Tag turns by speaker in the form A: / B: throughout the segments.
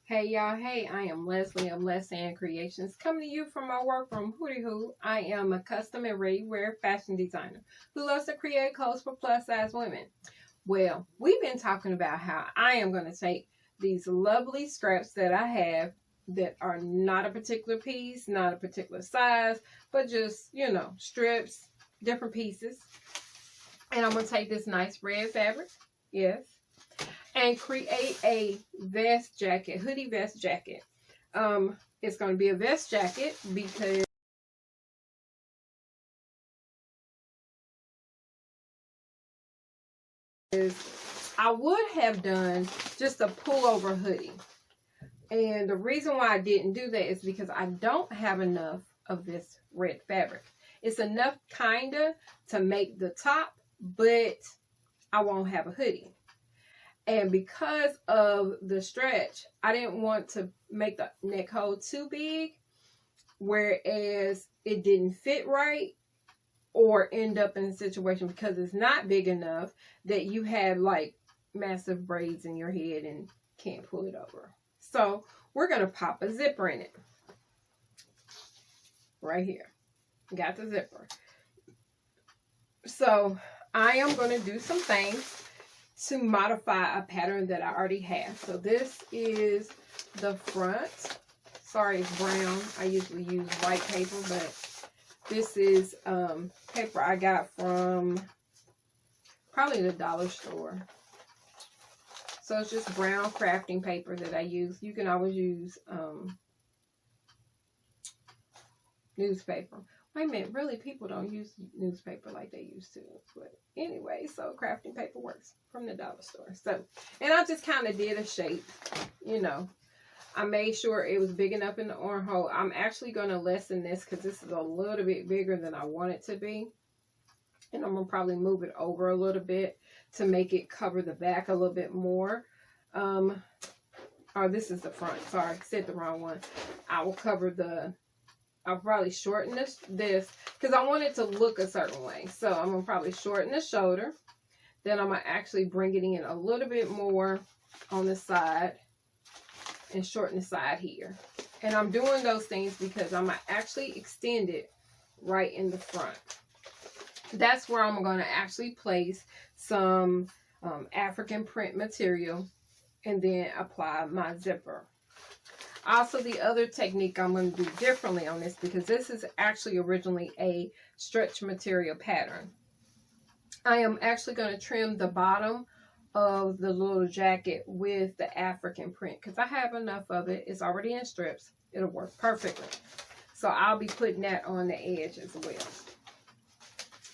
A: Hey y'all, hey, I am Leslie of Les Ann Creations, coming to you from my workroom, Hootie Hoo. I am a custom and ready-wear fashion designer who loves to create clothes for plus-size women. Well, we've been talking about how I am going to take these lovely scraps that I have that are not a particular piece, not a particular size, but just, strips, different pieces. And I'm going to take this nice red fabric, yes, and create a vest jacket, hoodie vest jacket. It's going to be a vest jacket because I would have done just a pullover hoodie. And the reason why I didn't do that is because I don't have enough of this red fabric. It's enough kinda to make the top, but I won't have a hoodie. And because of the stretch, I didn't want to make the neck hole too big, whereas it didn't fit right, or end up in a situation because it's not big enough that you have like massive braids in your head and can't pull it over. So we're going to pop a zipper in it. Right here. Got the zipper. So I am going to do some things to modify a pattern that I already have. So this is the front. Sorry, it's brown. I usually use white paper, but this is paper I got from probably the dollar store. So it's just brown crafting paper that I use. You can always use newspaper. Wait a minute, really, people don't use newspaper like they used to. But anyway, so crafting paper works from the dollar store. So, and I just kind of did a shape, I made sure it was big enough in the armhole. I'm actually going to lessen this because this is a little bit bigger than I want it to be. And I'm going to probably move it over a little bit to make it cover the back a little bit more. Or this is the front. Sorry, I said the wrong one. I will cover the... I'll probably shorten this because I want it to look a certain way. So I'm going to probably shorten the shoulder. Then I'm going to actually bring it in a little bit more on the side and shorten the side here. And I'm doing those things because I'm going to actually extend it right in the front. That's where I'm going to actually place some African print material and then apply my zipper. Also, the other technique I'm going to do differently on this, because this is actually originally a stretch material pattern. I am actually going to trim the bottom of the little jacket with the African print because I have enough of it. It's already in strips. It'll work perfectly. So I'll be putting that on the edge as well.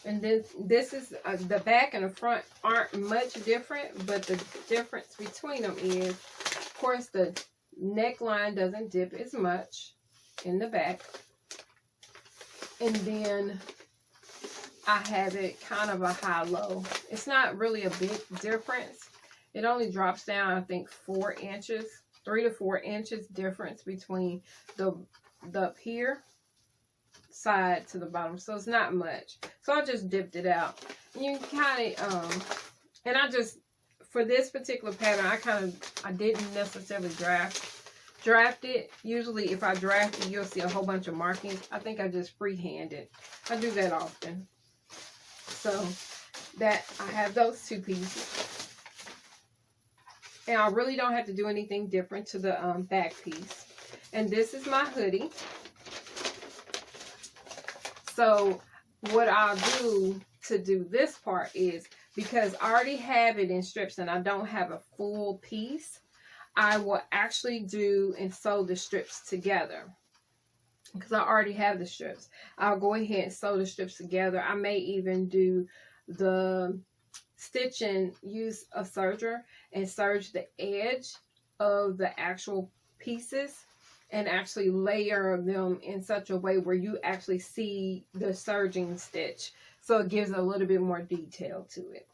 A: And then this is the back and the front aren't much different, but the difference between them is, of course, the neckline doesn't dip as much in the back, and then I have it kind of a high-low. It's not really a big difference. It only drops down, I think, 4 inches, 3 to 4 inches difference between the up here side to the bottom, so it's not much. So I just dipped it out. You kind of and I just, for this particular pattern, I didn't necessarily draft it. Usually if I draft it, you'll see a whole bunch of markings. I think I just freehand it. I do that often. So that I have those 2 pieces. And I really don't have to do anything different to the back piece. And this is my hoodie. So what I'll do to do this part is, because I already have it in strips and I don't have a full piece, I will actually do and sew the strips together. Because I already have the strips. I'll go ahead and sew the strips together. I may even do the stitching, use a serger and serge the edge of the actual pieces and actually layer them in such a way where you actually see the serging stitch. So it gives a little bit more detail to it.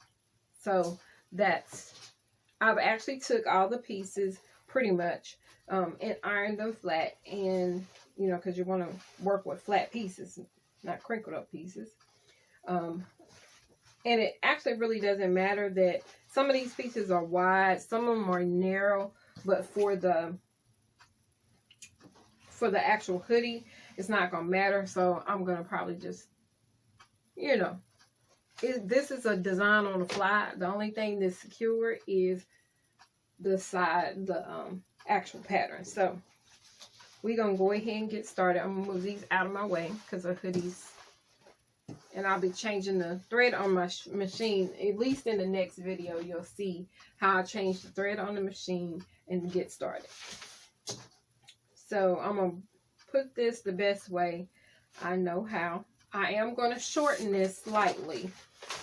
A: So that's, I've actually took all the pieces pretty much and ironed them flat. And, because you want to work with flat pieces, not crinkled up pieces. And it actually really doesn't matter that some of these pieces are wide, some of them are narrow, but for the for the actual hoodie, it's not going to matter. So I'm going to probably just, you know, this is a design on the fly. The only thing that's secure is the side, the actual pattern. So we're going to go ahead and get started. I'm going to move these out of my way because the hoodies. And I'll be changing the thread on my machine. At least in the next video, you'll see how I change the thread on the machine and get started. So I'm going to put this the best way I know how. I am going to shorten this slightly.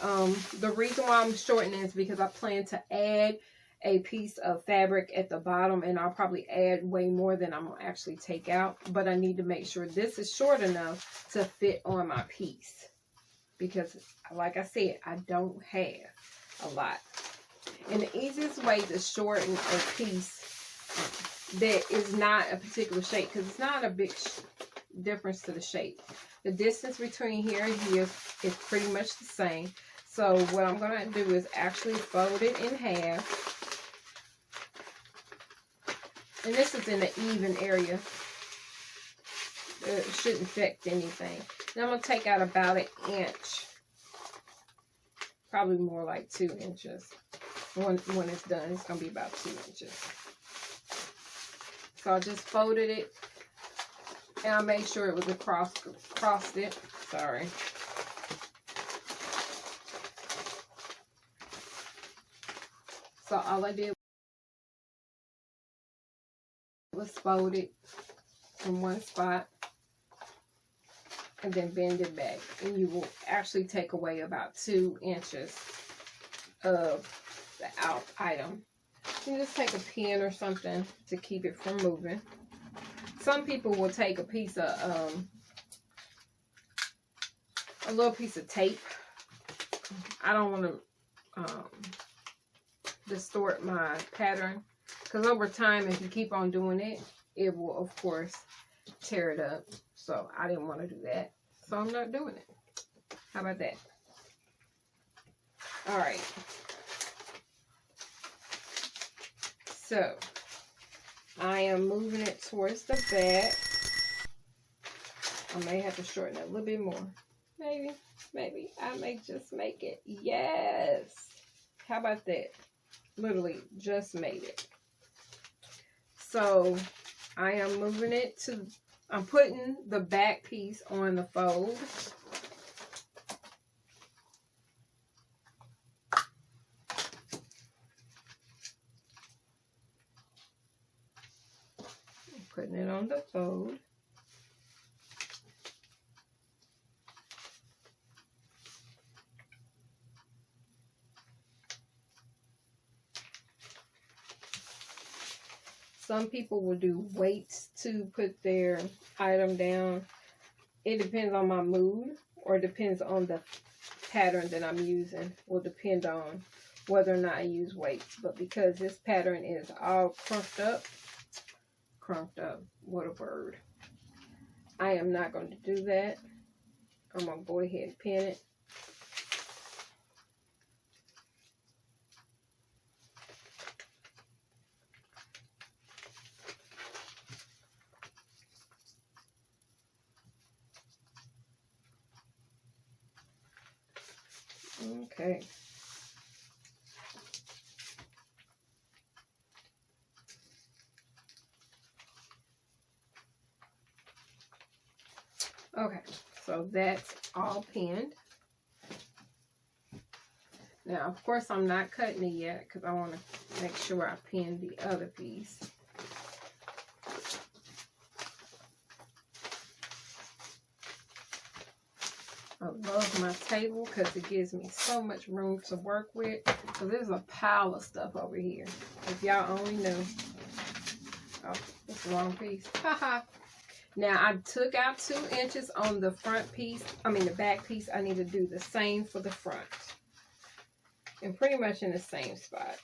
A: The reason why I'm shortening is because I plan to add a piece of fabric at the bottom, and I'll probably add way more than I'm going to actually take out. But I need to make sure this is short enough to fit on my piece. Because, like I said, I don't have a lot. And the easiest way to shorten a piece that is not a particular shape, because it's not a big difference to the shape. The distance between here and here is pretty much the same. So what I'm going to do is actually fold it in half. And this is in the even area. It shouldn't affect anything. Now I'm going to take out about an inch. Probably more like 2 inches. When it's done, it's going to be about 2 inches. So I just folded it. And I made sure it was crossed it. Sorry. So all I did was fold it in one spot and then bend it back, and you will actually take away about 2 inches of the out item. You can just take a pin or something to keep it from moving. Some people will take a piece of a little piece of tape. I don't want to distort my pattern, because over time, if you keep on doing it, it will, of course, tear it up. So I didn't want to do that. So I'm not doing it. How about that? All right. So I am moving it towards the back. I may have to shorten it a little bit more. Maybe I may just make it. Yes. How about that? Literally just made it. So I am moving it to, I'm putting the back piece on the fold. I'm putting it on the fold. Some people will do weights to put their item down. It depends on my mood, or it depends on the pattern that I'm using. Will depend on whether or not I use weights. But because this pattern is all crunked up, what a word. I am not going to do that. I'm going to go ahead and pin it. Okay. Okay, so that's all pinned. Now, of course, I'm not cutting it yet because I want to make sure I pin the other piece. I love my table because it gives me so much room to work with. So there's a pile of stuff over here. If y'all only knew. Oh, it's the wrong piece. Haha. Now I took out 2 inches on the front piece. I mean the back piece. I need to do the same for the front. And pretty much in the same spot.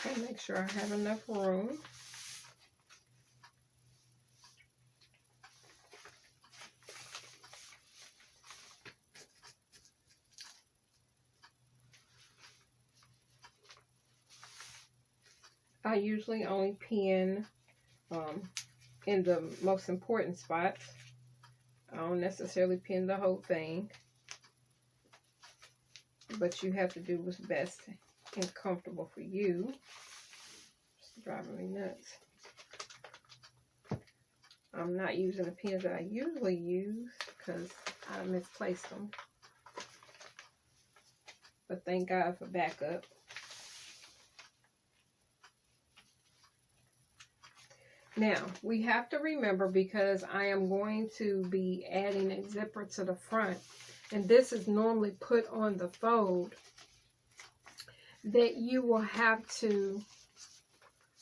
A: And make sure I have enough room. I usually only pin in the most important spots. I don't necessarily pin the whole thing, but you have to do what's best and comfortable for you. It's driving me nuts. I'm not using the pins that I usually use because I misplaced them. But thank God for backup. Now, we have to remember, because I am going to be adding a zipper to the front, and this is normally put on the fold, that you will have to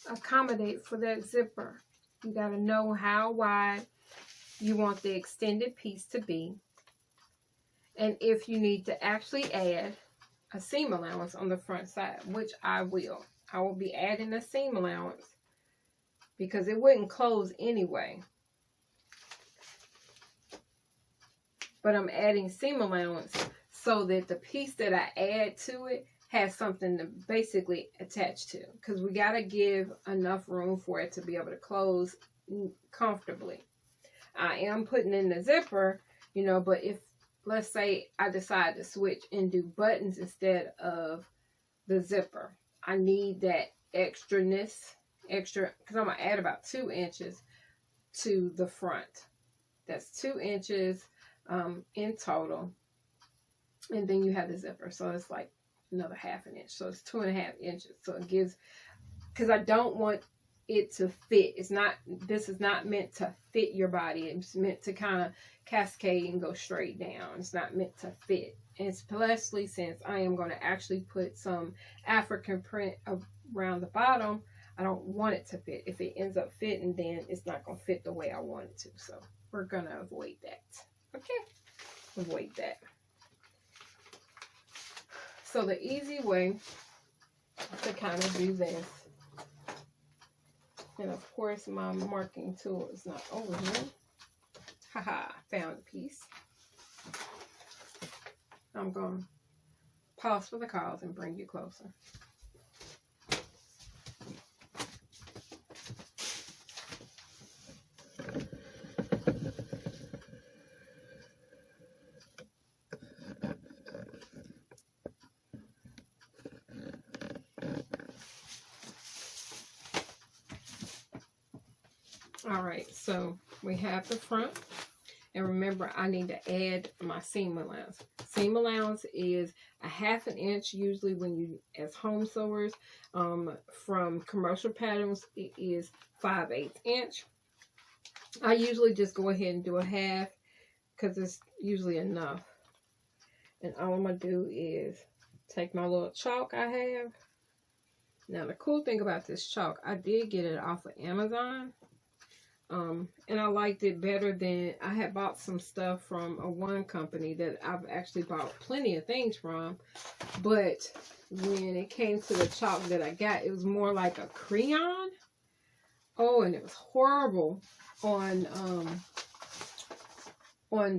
A: accommodate for that zipper. You got to know how wide you want the extended piece to be, and if you need to actually add a seam allowance on the front side, which I will. I will be adding a seam allowance, because it wouldn't close anyway. But I'm adding seam allowance so that the piece that I add to it has something to basically attach to. Because we got to give enough room for it to be able to close comfortably. I am putting in the zipper, you know, but if, let's say, I decide to switch and do buttons instead of the zipper, I need that extraness. Extra, because I'm going to add about 2 inches to the front. That's 2 inches in total. And then you have the zipper. So it's like another 1/2 inch. So it's 2.5 inches. So it gives, because I don't want it to fit. It's not, this is not meant to fit your body. It's meant to kind of cascade and go straight down. It's not meant to fit. And especially since I am going to actually put some African print around the bottom, I don't want it to fit. If it ends up fitting, then it's not going to fit the way I want it to. So we're going to avoid that. Okay? Avoid that. So the easy way to kind of do this, and of course my marking tool is not over here. Haha, found a piece. I'm going to pause for the calls and bring you closer. Alright, so we have the front, and remember I need to add my seam allowance. Seam allowance is 1/2 inch usually when you, as home sewers. From commercial patterns it is 5/8 inch. I usually just go ahead and do 1/2 because it's usually enough. And all I'm going to do is take my little chalk I have. Now the cool thing about this chalk, I did get it off of Amazon. And I liked it better than, I had bought some stuff from one company that I've actually bought plenty of things from, but when it came to the chalk that I got, it was more like a crayon. Oh, and it was horrible on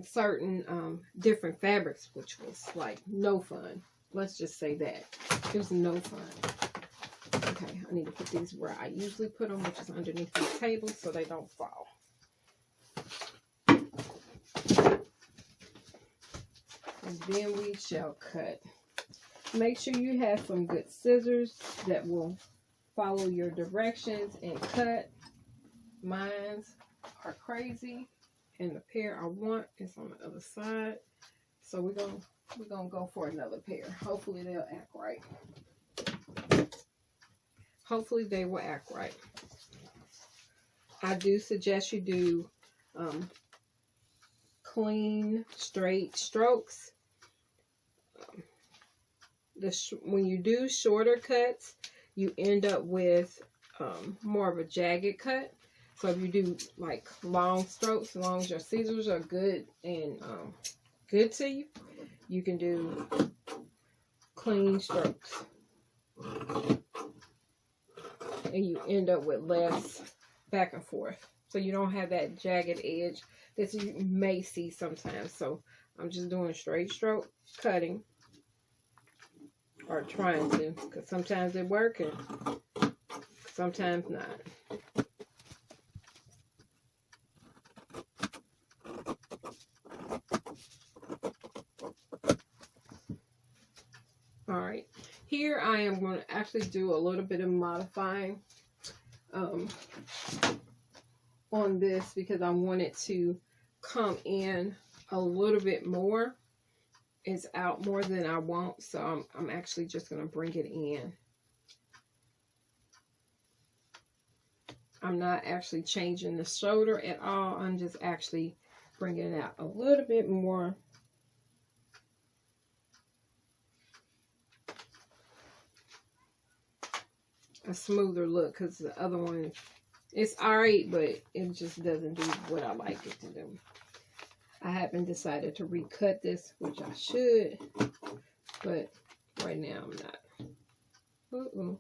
A: certain different fabrics, which was like no fun. Let's just say that. It was no fun. Okay, I need to put these where I usually put them, which is underneath the table so they don't fall. And then we shall cut. Make sure you have some good scissors that will follow your directions and cut. Mine are crazy, and the pair I want is on the other side. So we're gonna go for another pair. Hopefully they'll act right. Hopefully they will act right. I do suggest you do clean, straight strokes. When you do shorter cuts, you end up with more of a jagged cut. So if you do like long strokes, as long as your scissors are good and good to you, you can do clean strokes. and you end up with less back and forth. So you don't have that jagged edge that you may see sometimes. So I'm just doing straight stroke cutting, or trying to, because sometimes it works and sometimes not. All right, here I am going to actually do a little bit of modifying on this, because I want it to come in a little bit more. It's out more than I want, so I'm actually just going to bring it in. I'm not actually changing the shoulder at all. I'm just actually bringing it out a little bit more. A smoother look, because the other one, it's alright, but it just doesn't do what I like it to do. I haven't decided to recut this, which I should, but right now I'm not.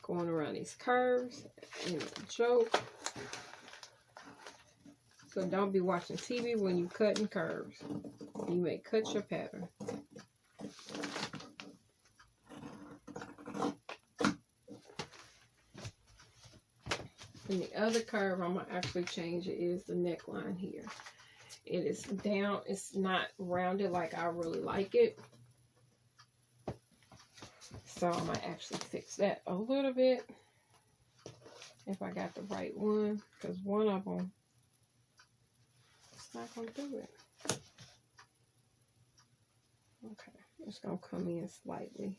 A: Going around these curves and a joke. So don't be watching TV when you cutting curves. You may cut your pattern. And the other curve I'm going to actually change it is the neckline here. It is down. It's not rounded like I really like it. So I might actually fix that a little bit. If I got the right one. Because one of them, it's not going to do it. Okay. It's going to come in slightly.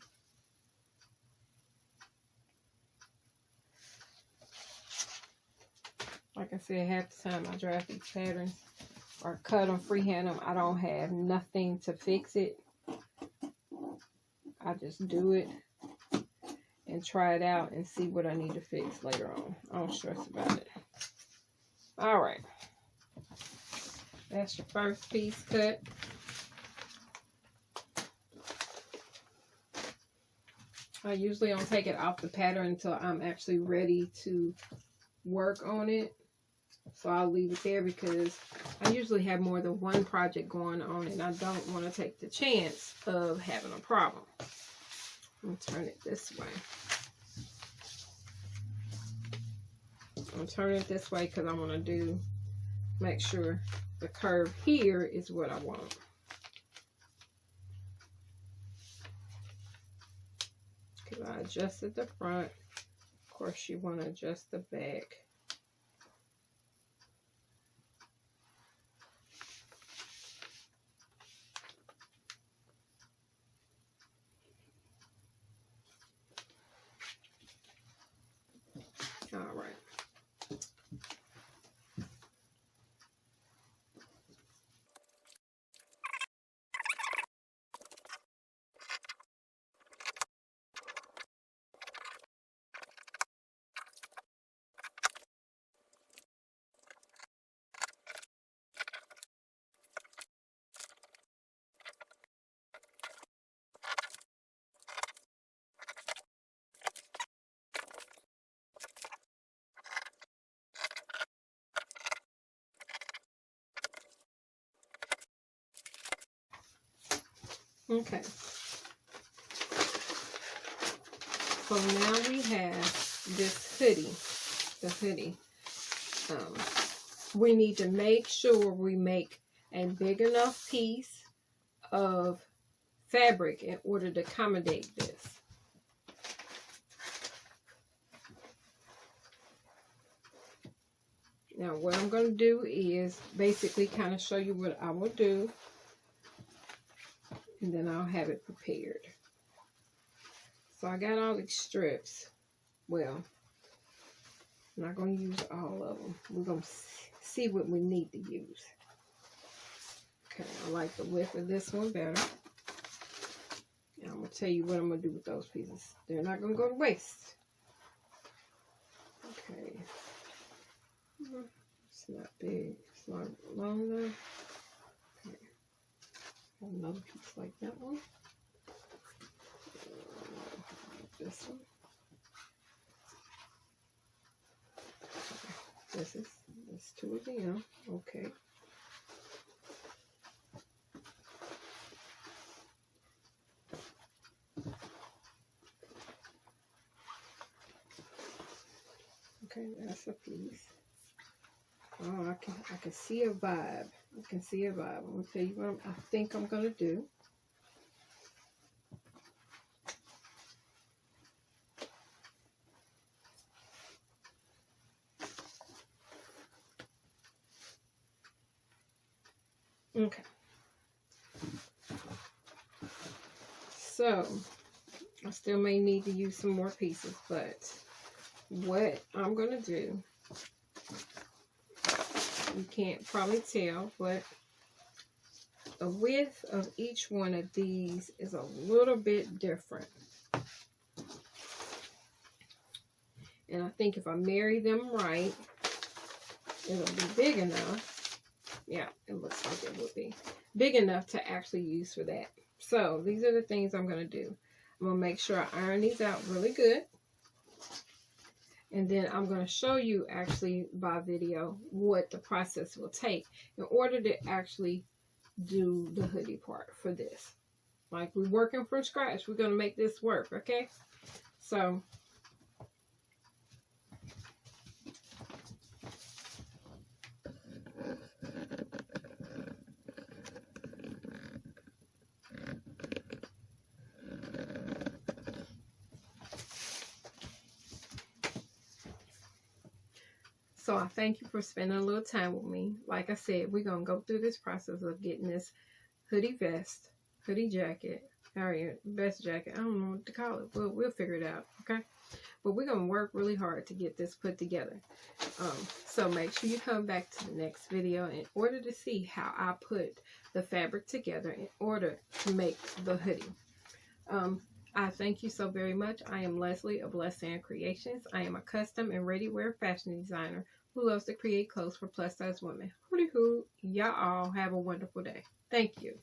A: Like I said, half the time I draft these patterns or cut them, freehand them, I don't have nothing to fix it. I just do it and try it out and see what I need to fix later on. I don't stress about it. All right. That's your first piece cut. I usually don't take it off the pattern until I'm actually ready to work on it. So I'll leave it there because I usually have more than one project going on and I don't want to take the chance of having a problem. I'm going to turn it this way. I'm turning it this way because I want to make sure the curve here is what I want. Because I adjusted the front. Of course, you want to adjust the back. All right. Okay. So now we have this hoodie, the hoodie. We need to make sure we make a big enough piece of fabric in order to accommodate this. Now what I'm going to do is basically kind of show you what I will do. And then I'll have it prepared. So I got all these strips. Well, I'm not going to use all of them. We're going to see what we need to use. Okay, I like the width of this one better. And I'm going to tell you what I'm going to do with those pieces. They're not going to go to waste. Okay. It's not big. It's not long enough. Okay. Another piece like that one. This one. This is, it's 2 of them. Okay. Okay, that's a piece. Oh, I can see a vibe. I can see a vibe. I'm gonna tell you what I think I'm gonna do. Okay. So I still may need to use some more pieces, but what I'm gonna do, you can't probably tell, but the width of each one of these is a little bit different. And I think if I marry them right, it'll be big enough. Yeah, it looks like it will be big enough to actually use for that. So these are the things I'm going to do. I'm going to make sure I iron these out really good. And then I'm going to show you actually by video what the process will take in order to actually do the hoodie part for this. Like, we're working from scratch. We're going to make this work, okay? So I thank you for spending a little time with me. Like I said, we're going to go through this process of getting this hoodie vest, hoodie jacket, or vest jacket. I don't know what to call it. We'll figure it out, okay? But we're going to work really hard to get this put together. So make sure you come back to the next video in order to see how I put the fabric together in order to make the hoodie. I thank you so very much. I am Leslie of Leslie Creations. I am a custom and ready-wear fashion designer who loves to create clothes for plus-size women. Hooty hoo. Y'all all have a wonderful day. Thank you.